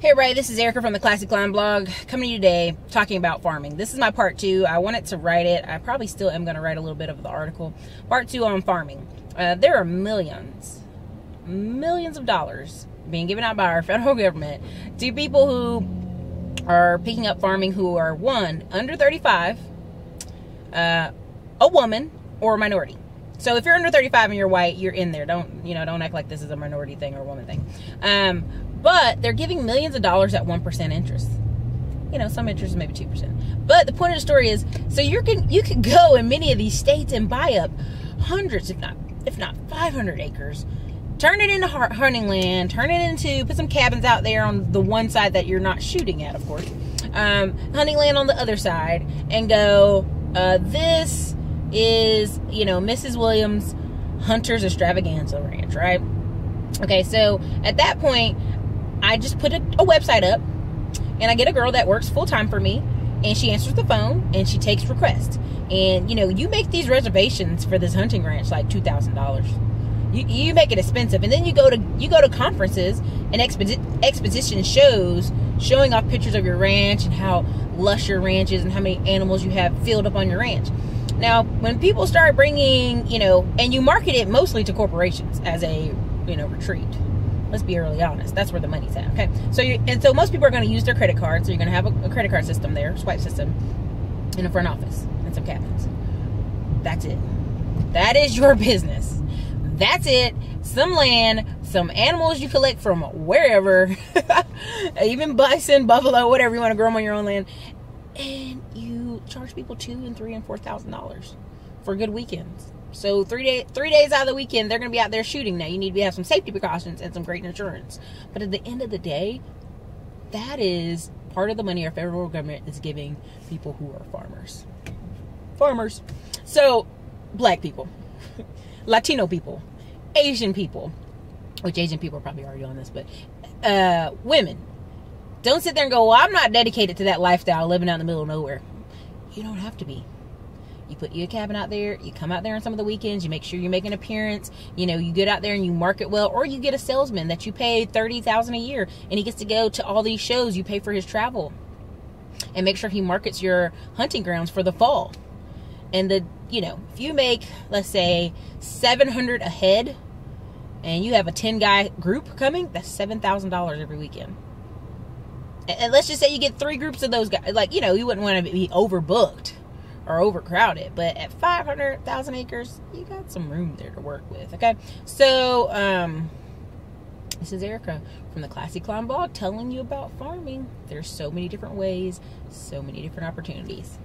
Hey everybody, this is Erica from the Classic Climb blog, coming to you today talking about farming. This is my part 2. I wanted to write it. I probably still am going to write a little bit of the article. Part 2 on farming. There are millions of dollars being given out by our federal government to people who are picking up farming who are, one, under 35, a woman, or a minority. So if you're under 35 and you're white, you're in there. Don't act like this is a minority thing or a woman thing. But they're giving millions of dollars at 1% interest. Some interest is maybe 2%. But the point of the story is, so you can go in many of these states and buy up hundreds, if not 500 acres, turn it into hunting land, put some cabins out there on the one side that you're not shooting at, of course, hunting land on the other side, and go, this is, Mrs. Williams' Hunter's Extravaganza Ranch, right? Okay, so at that point, I just put a website up, and I get a girl that works full-time for me, and she answers the phone, and she takes requests. And, you make these reservations for this hunting ranch like $2,000. You make it expensive, and then you go to conferences and exposition shows showing off pictures of your ranch and how lush your ranch is and how many animals you have filled up on your ranch. Now, when people start bringing, and you market it mostly to corporations as a, retreat. Let's be really honest. That's where the money's at, okay? So most people are going to use their credit card. So you're going to have a credit card system there, swipe system, in a front office and some cabins. That's it. That is your business. That's it. Some land, some animals you collect from wherever, even bison, buffalo, whatever you want to grow them on your own land, and you charge people $2,000 and $3,000 and $4,000 for good weekends. So 3 days out of the weekend, they're going to be out there shooting. Now, you need to have some safety precautions and some great insurance. But at the end of the day, that is part of the money our federal government is giving people who are farmers. Farmers. So, black people, Latino people, Asian people, which Asian people are probably already on this, but women. Don't sit there and go, well, I'm not dedicated to that lifestyle living out in the middle of nowhere. You don't have to be. You put you a cabin out there, you come out there on some of the weekends, you make sure you make an appearance, you get out there and you market well, or you get a salesman that you pay $30,000 a year and he gets to go to all these shows, you pay for his travel. And make sure he markets your hunting grounds for the fall. And if you make, let's say, 700 a head and you have a 10-guy group coming, that's $7,000 every weekend. And let's just say you get 3 groups of those guys. You wouldn't want to be overbooked or overcrowded, but at 500,000 acres, you got some room there to work with, okay? So, this is Erica from the Classic Climb blog telling you about farming. There's so many different ways, so many different opportunities.